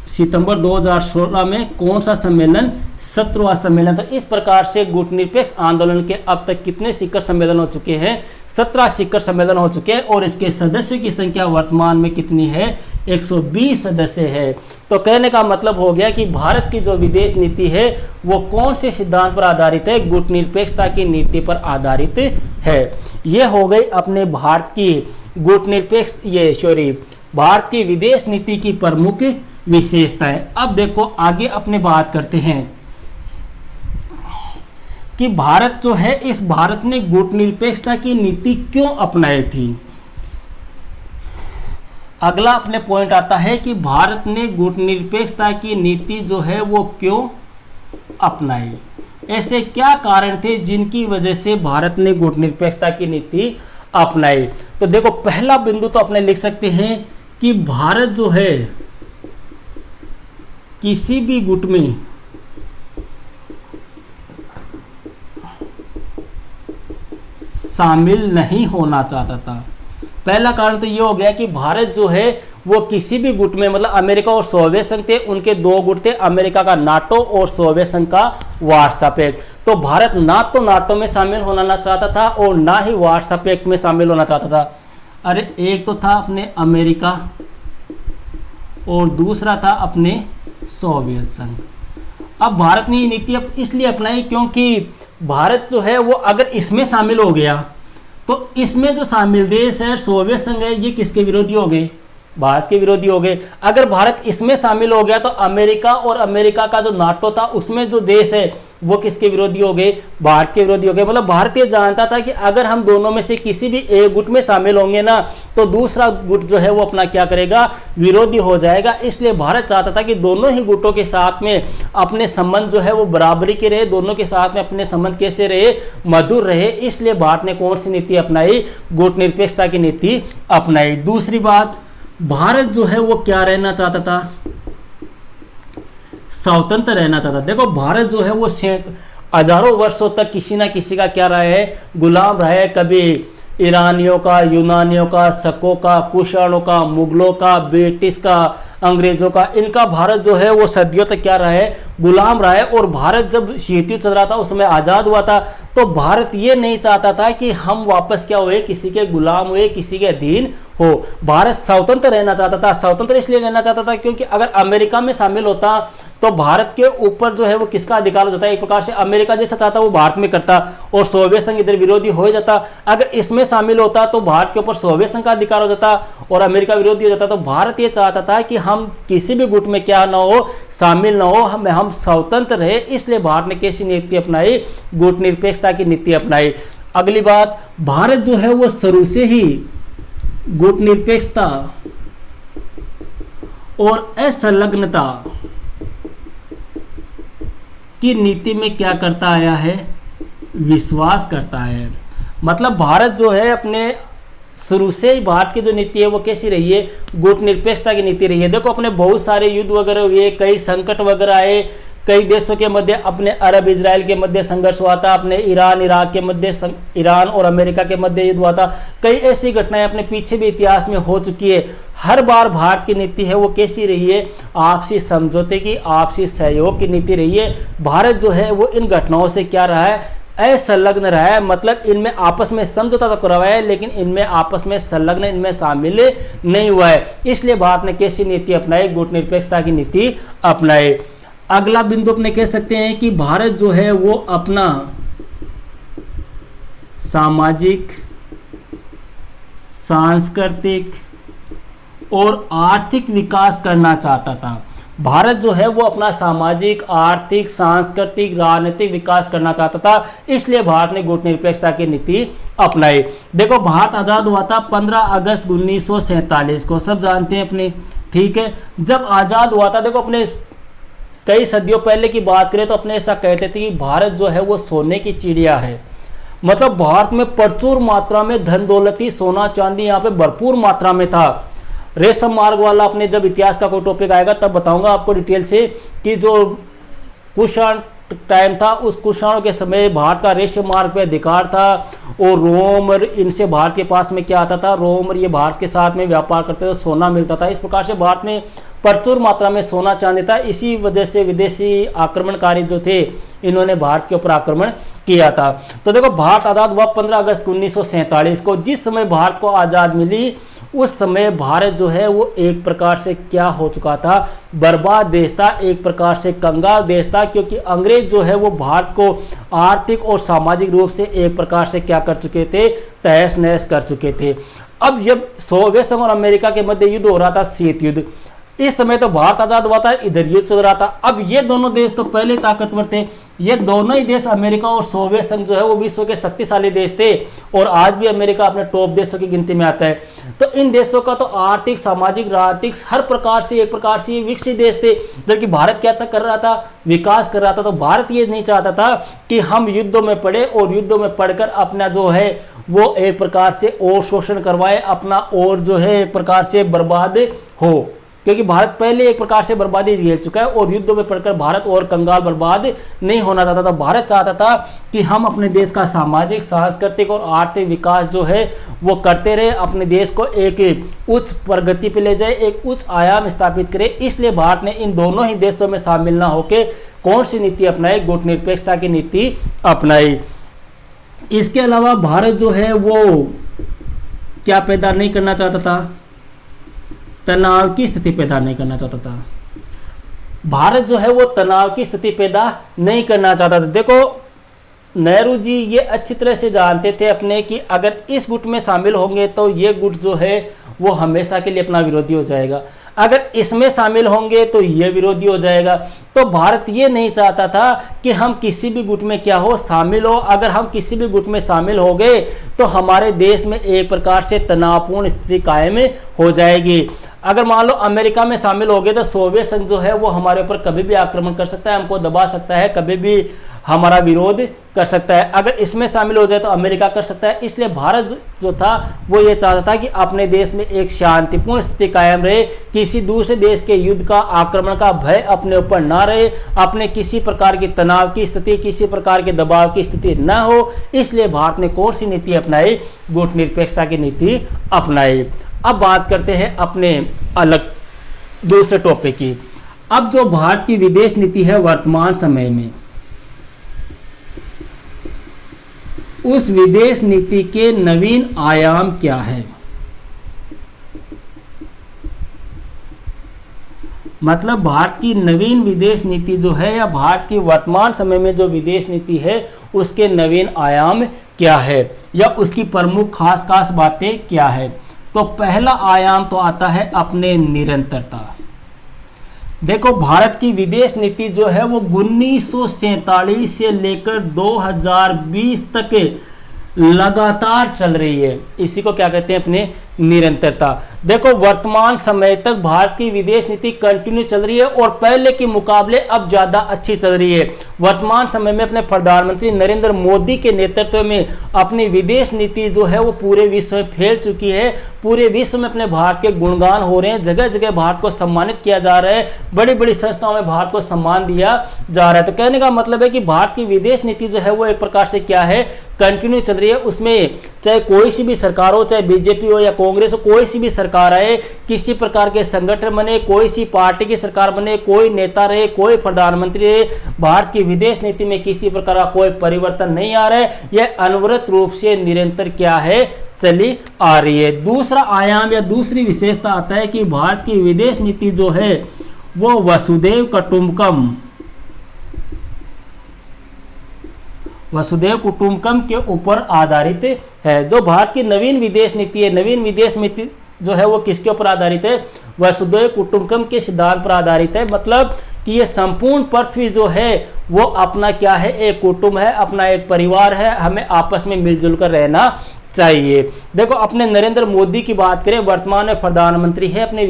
सितंबर 2016 में कौन सा सम्मेलन, 17वां सम्मेलन। तो इस प्रकार से गुटनिरपेक्ष आंदोलन के अब तक कितने शिखर सम्मेलन हो चुके हैं, 17 शिखर सम्मेलन हो चुके हैं। और इसके सदस्यों की संख्या वर्तमान में कितनी है, 120 सदस्य है। तो कहने का मतलब हो गया कि भारत की जो विदेश नीति है वो कौन से सिद्धांत पर आधारित है, गुटनिरपेक्षता की नीति पर आधारित है। ये हो गई अपने भारत की भारत की विदेश नीति की प्रमुख विशेषताएं। अब देखो आगे अपने बात करते हैं कि भारत जो है, इस भारत ने गुटनिरपेक्षता की नीति क्यों अपनाई थी। अगला अपने पॉइंट आता है कि भारत ने गुटनिरपेक्षता की नीति जो है वो क्यों अपनाई, ऐसे क्या कारण थे जिनकी वजह से भारत ने गुटनिरपेक्षता की नीति अपनाई। तो देखो पहला बिंदु तो अपने लिख सकते हैं कि भारत जो है किसी भी गुट में शामिल नहीं होना चाहता था। पहला कारण तो ये हो गया कि भारत जो है वो किसी भी गुट में, मतलब अमेरिका और सोवियत संघ थे, उनके 2 गुट थे, अमेरिका का नाटो और सोवियत संघ का वार्सा पैक्ट। तो भारत ना तो नाटो में शामिल होना ना चाहता था और ना ही वार्सा पैक्ट में शामिल होना चाहता था। अरे एक तो था अपने अमेरिका और दूसरा था अपने सोवियत संघ। अब भारत ने ये नीति इसलिए अपनाई क्योंकि भारत जो है वो अगर इसमें शामिल हो गया तो इसमें जो शामिल देश है सोवियत संघ है, ये किसके विरोधी हो गए? भारत के विरोधी हो गए। अगर भारत इसमें शामिल हो गया तो अमेरिका और अमेरिका का जो नाटो था उसमें जो देश है वो किसके विरोधी हो गए? भारत के विरोधी हो गए। मतलब भारत ये जानता था कि अगर हम दोनों में से किसी भी एक गुट में शामिल होंगे ना तो दूसरा गुट जो है वो अपना क्या करेगा? विरोधी हो जाएगा। इसलिए भारत चाहता था कि दोनों ही गुटों के साथ में अपने संबंध जो है वो बराबरी के रहे, दोनों के साथ में अपने संबंध कैसे रहे? मधुर रहे। इसलिए भारत ने कौन सी नीति अपनाई? गुट निरपेक्षता की नीति अपनाई। दूसरी बात, भारत जो है वो क्या रहना चाहता था? स्वतंत्र रहना चाहता। देखो भारत जो है वो हजारों वर्षों तक किसी ना किसी का क्या रहा है? गुलाम रहा है। कभी ईरानियों का, यूनानियों का, शकों का, कुषाणों का, मुगलों का, ब्रिटिश का, अंग्रेजों का, इनका भारत जो है वो सदियों तक क्या रहा है? गुलाम रहा है। और भारत जब शीत युद्ध चल रहा था उस समय आज़ाद हुआ था तो भारत ये नहीं चाहता था कि हम वापस क्या हुए? किसी के गुलाम हुए, किसी के अधीन हो। भारत स्वतंत्र रहना चाहता था। स्वतंत्र इसलिए रहना चाहता था क्योंकि अगर अमेरिका में शामिल होता तो भारत के ऊपर जो है वो किसका अधिकार हो जाता है? एक प्रकार से अमेरिका जैसा चाहता वो भारत में करता और सोवियत संघ इधर विरोधी हो जाता। अगर इसमें शामिल होता तो भारत के ऊपर सोवियत संघ का अधिकार हो जाता और अमेरिका विरोधी हो जाता। तो भारत ये चाहता था कि हम किसी भी गुट में क्या ना हो? शामिल ना हो, हम स्वतंत्र रहे। इसलिए भारत ने कैसी नीति अपनाई? गुट निरपेक्षता की नीति अपनाई। अगली बात, भारत जो है वो शुरू से ही गुट निरपेक्षता और असंलग्नता की नीति में क्या करता आया है? विश्वास करता है। मतलब भारत जो है अपने शुरू से ही भारत की जो नीति है वो कैसी रही है? गुट निरपेक्षता की नीति रही है। देखो अपने बहुत सारे युद्ध वगैरह हुए, कई संकट वगैरह आए, कई देशों के मध्य, अपने अरब इजराइल के मध्य संघर्ष हुआ था, अपने ईरान इराक के मध्य, ईरान और अमेरिका के मध्य युद्ध हुआ था। कई ऐसी घटनाएं अपने पीछे भी इतिहास में हो चुकी है। हर बार भारत की नीति है वो कैसी रही है? आपसी समझौते की, आपसी सहयोग की नीति रही है। भारत जो है वो इन घटनाओं से क्या रहा है? असंलग्न रहा है। मतलब इनमें आपस में समझौता तो करवाया है लेकिन इनमें आपस में संलग्न, इनमें शामिल नहीं हुआ है। इसलिए भारत ने कैसी नीति अपनाई? गुट निरपेक्षता की नीति अपनाई। अगला बिंदु अपने कह सकते हैं कि भारत जो है वो अपना सामाजिक, सांस्कृतिक और आर्थिक विकास करना चाहता था। भारत जो है वो अपना सामाजिक, आर्थिक, सांस्कृतिक, राजनीतिक विकास करना चाहता था। इसलिए भारत ने गुट निरपेक्षता की नीति अपनाई। देखो भारत आजाद हुआ था 15 अगस्त 1947 को, सब जानते हैं अपने, ठीक है। जब आजाद हुआ था, देखो अपने कई सदियों पहले की बात करें तो अपने ऐसा कहते थे कि भारत जो है वो सोने की चिड़िया है। मतलब भारत में प्रचुर मात्रा में धन दौलती, सोना चांदी यहाँ पे भरपूर मात्रा में था। रेशम मार्ग वाला अपने जब इतिहास का कोई टॉपिक आएगा तब बताऊंगा आपको डिटेल से कि जो कुषाण टाइम था उस कुषाणों के समय भारत का रेशम मार्ग पे अधिकार था और रोम इनसे भारत के पास में क्या आता था? रोम ये भारत के साथ में व्यापार करते थे, सोना मिलता था। इस प्रकार से भारत में प्रचुर मात्रा में सोना चांदी था। इसी वजह से विदेशी आक्रमणकारी जो थे इन्होंने भारत के ऊपर आक्रमण किया था। तो देखो भारत आज़ाद हुआ 15 अगस्त 1947 को। जिस समय भारत को आज़ाद मिली उस समय भारत जो है वो एक प्रकार से क्या हो चुका था? बर्बाद देश था, एक प्रकार से कंगाल देश था, क्योंकि अंग्रेज जो है वो भारत को आर्थिक और सामाजिक रूप से एक प्रकार से क्या कर चुके थे? तहस नहस कर चुके थे। अब जब सोवियत संघ और अमेरिका के मध्य युद्ध हो रहा था, शीत युद्ध, इस समय तो भारत आजाद हुआ था, इधर युद्ध चल रहा था। अब ये दोनों देश तो पहले ताकतवर थे। ये दोनों ही देश, अमेरिका और सोवियत संघ जो है वो विश्व के शक्तिशाली देश थे और आज भी अमेरिका अपने टॉप देशों की गिनती में आता है। तो इन देशों का तो आर्थिक, सामाजिक, राजनीतिक हर प्रकार से एक प्रकार से विकसित देश थे, जबकि भारत क्या तक कर रहा था? विकास कर रहा था। तो भारत ये नहीं चाहता था कि हम युद्धों में पड़े और युद्धों में पड़कर अपना जो है वो एक प्रकार से और शोषण करवाए, अपना और जो है एक प्रकार से बर्बाद हो, क्योंकि भारत पहले एक प्रकार से बर्बादी झेल चुका है और युद्धों में पड़कर भारत और कंगाल बर्बाद नहीं होना चाहता था। भारत चाहता था कि हम अपने देश का सामाजिक, सांस्कृतिक और आर्थिक विकास जो है वो करते रहे, अपने देश को एक उच्च प्रगति पे ले जाए, एक उच्च आयाम स्थापित करे। इसलिए भारत ने इन दोनों ही देशों में शामिल ना होकर कौन सी नीति अपनाई? गुट निरपेक्षता की नीति अपनाई। इसके अलावा भारत जो है वो क्या पैदा नहीं करना चाहता था? तनाव की स्थिति पैदा नहीं करना चाहता था। भारत जो है वो तनाव की स्थिति पैदा नहीं करना चाहता था। देखो नेहरू जी ये अच्छी तरह से जानते थे अपने कि अगर इस गुट में शामिल होंगे तो ये गुट जो है वो हमेशा के लिए अपना विरोधी हो जाएगा, अगर इसमें शामिल होंगे तो ये विरोधी हो जाएगा। तो भारत ये नहीं चाहता था कि हम किसी भी गुट में क्या हो शामिल हो, अगर हम किसी भी गुट में शामिल हो गए तो हमारे देश में एक प्रकार से तनावपूर्ण स्थिति कायम हो जाएगी। अगर मान लो अमेरिका में शामिल हो गए तो सोवियत संघ जो है वो हमारे ऊपर कभी भी आक्रमण कर सकता है, हमको दबा सकता है, कभी भी हमारा विरोध कर सकता है। अगर इसमें शामिल हो जाए तो अमेरिका कर सकता है। इसलिए भारत जो था वो ये चाहता था कि अपने देश में एक शांतिपूर्ण स्थिति कायम रहे, किसी दूसरे देश के युद्ध का आक्रमण का भय अपने ऊपर ना रहे, अपने किसी प्रकार की तनाव की स्थिति, किसी प्रकार के दबाव की स्थिति ना हो। इसलिए भारत ने कौन सी नीति अपनाई? गुट निरपेक्षता की नीति अपनाई। अब बात करते हैं अपने अलग दूसरे टॉपिक की। अब जो भारत की विदेश नीति है वर्तमान समय में, उस विदेश नीति के नवीन आयाम क्या है? मतलब भारत की नवीन विदेश नीति जो है या भारत की वर्तमान समय में जो विदेश नीति है उसके नवीन आयाम क्या है या उसकी प्रमुख खास खास बातें क्या है? तो पहला आयाम तो आता है अपने निरंतरता। देखो भारत की विदेश नीति जो है वो 1947 से लेकर 2020 तक लगातार चल रही है। इसी को क्या कहते हैं? अपने निरंतरता। देखो वर्तमान समय तक भारत की विदेश नीति कंटिन्यू चल रही है और पहले के मुकाबले अब ज्यादा अच्छी चल रही है। वर्तमान समय में अपने प्रधानमंत्री नरेंद्र मोदी के नेतृत्व में अपनी विदेश नीति जो है वो पूरे विश्व में फैल चुकी है। पूरे विश्व में अपने भारत के गुणगान हो रहे हैं, जगह जगह भारत को सम्मानित किया जा रहा है, बड़ी बड़ी संस्थाओं में भारत को सम्मान दिया जा रहा है। तो कहने का मतलब है कि भारत की विदेश नीति जो है वो एक प्रकार से क्या है? कंटिन्यू चल रही है। उसमें चाहे कोई सी भी सरकार हो, चाहे बीजेपी हो या कांग्रेस हो, कोई सी भी सरकार आए, किसी प्रकार के संगठन बने, कोई सी पार्टी की सरकार बने, कोई नेता रहे, कोई प्रधानमंत्री रहे, भारत की विदेश नीति में किसी प्रकार का कोई परिवर्तन नहीं आ रहा है। यह अनवरत रूप से निरंतर क्या है? चली आ रही है। दूसरा आयाम या दूसरी विशेषता आता है कि भारत की विदेश नीति जो है वो वसुधैव कुटुंबकम के ऊपर आधारित है। जो भारत की नवीन विदेश नीति है, नवीन विदेश नीति जो है वो किसके ऊपर आधारित है? वसुधैव कुटुंबकम के सिद्धांत पर आधारित है। मतलब कि ये संपूर्ण पृथ्वी जो है वो अपना क्या है? एक कुटुंब है, अपना एक परिवार है, हमें आपस में मिलजुल कर रहना चाहिए। देखो अपने नरेंद्र मोदी की बात करें, वर्तमान में प्रधानमंत्री है, अपने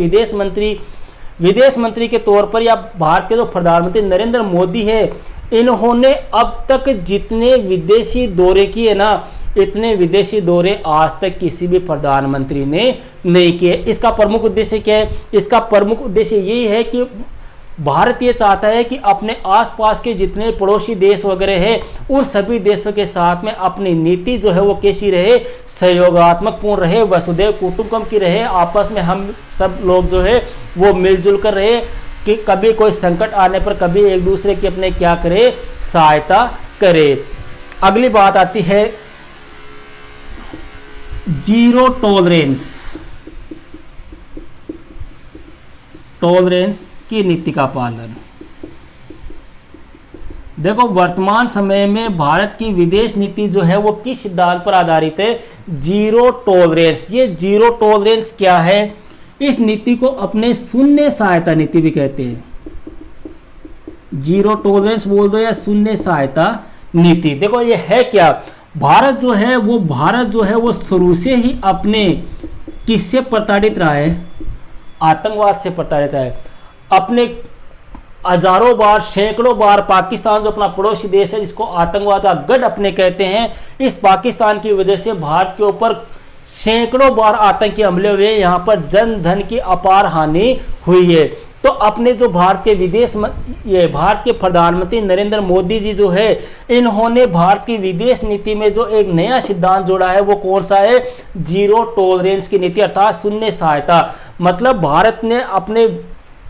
विदेश मंत्री के तौर पर या भारत के जो प्रधानमंत्री नरेंद्र मोदी है, इन्होंने अब तक जितने विदेशी दौरे किए ना, इतने विदेशी दौरे आज तक किसी भी प्रधानमंत्री ने नहीं किए। इसका प्रमुख उद्देश्य क्या है? इसका प्रमुख उद्देश्य यही है कि भारत ये चाहता है कि अपने आसपास के जितने पड़ोसी देश वगैरह हैं उन सभी देशों के साथ में अपनी नीति जो है वो कैसी रहे? सहयोगात्मक पूर्ण रहे, वसुधैव कुटुंबकम की रहे, आपस में हम सब लोग जो है वो मिलजुल कर रहे, कि कभी कोई संकट आने पर कभी एक दूसरे की अपने क्या करे? सहायता करे। अगली बात आती है जीरो टॉलरेंस की नीति का पालन। देखो वर्तमान समय में भारत की विदेश नीति जो है वो किस सिद्धांत पर आधारित है? Zero tolerance. ये जीरो टॉलरेंस क्या है? इस नीति को अपने शून्य सहायता नीति भी कहते हैं। जीरो टॉलरेंस बोल दो या शून्य सहायता नीति। देखो ये है क्या? भारत जो है वो शुरू से ही अपने किससे प्रताड़ित रहा है? आतंकवाद से प्रताड़ित है। अपने हजारों बार, सैकड़ों बार पाकिस्तान जो अपना पड़ोसी देश है जिसको आतंकवाद का गढ़ अपने कहते हैं, इस पाकिस्तान की वजह से भारत के ऊपर सैकड़ों बार आतंकी हमले हुए, यहाँ पर जन धन की अपार हानि हुई है। तो अपने जो भारत के प्रधानमंत्री नरेंद्र मोदी जी जो है, इन्होंने भारत की विदेश नीति में जो एक नया सिद्धांत जोड़ा है वो कौन सा है? जीरो टॉलरेंस की नीति, अर्थात शून्य सहायता। मतलब भारत ने अपने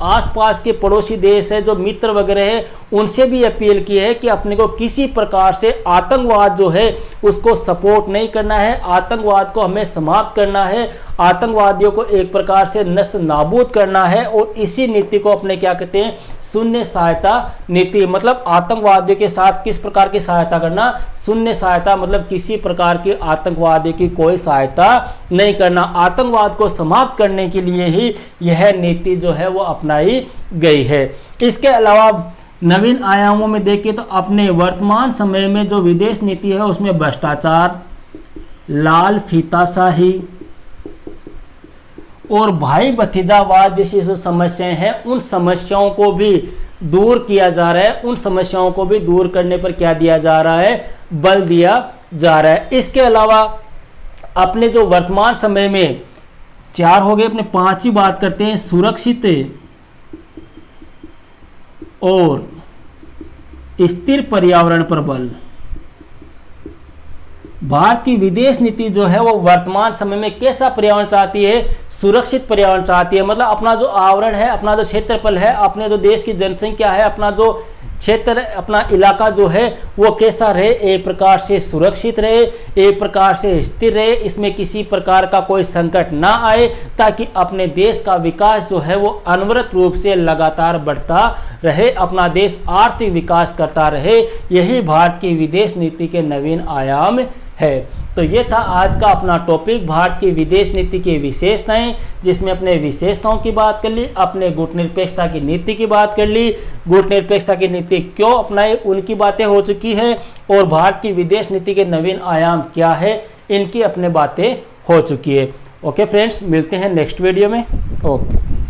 आसपास के पड़ोसी देश है, जो मित्र वगैरह है, उनसे भी अपील की है कि अपने को किसी प्रकार से आतंकवाद जो है उसको सपोर्ट नहीं करना है, आतंकवाद को हमें समाप्त करना है, आतंकवादियों को एक प्रकार से नष्ट नाबूद करना है। और इसी नीति को अपने क्या कहते हैं? शून्य सहायता नीति, मतलब आतंकवादियों के साथ किस प्रकार की सहायता करना, शून्य सहायता, मतलब किसी प्रकार की आतंकवादियों की कोई सहायता नहीं करना। आतंकवाद को समाप्त करने के लिए ही यह नीति जो है वो अपनाई गई है। इसके अलावा नवीन आयामों में देखें तो अपने वर्तमान समय में जो विदेश नीति है उसमें भ्रष्टाचार, लाल फीताशाही और भाई भतीजावाद जैसी जो समस्याएं हैं उन समस्याओं को भी दूर किया जा रहा है, उन समस्याओं को भी दूर करने पर क्या दिया जा रहा है, बल दिया जा रहा है। इसके अलावा अपने जो वर्तमान समय में 4 हो गए, अपने 5वीं बात करते हैं सुरक्षित और स्थिर पर्यावरण पर बल। भारत की विदेश नीति जो है वो वर्तमान समय में कैसा पर्यावरण चाहती है, सुरक्षित पर्यावरण चाहती है। मतलब अपना जो आवरण है, अपना जो क्षेत्रफल है, अपने जो देश की जनसंख्या है, अपना जो क्षेत्र, अपना इलाका जो है वो कैसा रहे, एक प्रकार से सुरक्षित रहे, एक प्रकार से स्थिर रहे, इसमें किसी प्रकार का कोई संकट ना आए, ताकि अपने देश का विकास जो है वो अनवरत रूप से लगातार बढ़ता रहे, अपना देश आर्थिक विकास करता रहे। यही भारत की विदेश नीति के नवीन आयाम है। तो ये था आज का अपना टॉपिक, भारत की विदेश नीति की विशेषताएं, जिसमें अपने विशेषताओं की बात कर ली, अपने गुटनिरपेक्षता की नीति की बात कर ली, गुटनिरपेक्षता की नीति क्यों अपनाई उनकी बातें हो चुकी है, और भारत की विदेश नीति के नवीन आयाम क्या है इनकी अपने बातें हो चुकी है। ओके फ्रेंड्स, मिलते हैं नेक्स्ट वीडियो में। ओके।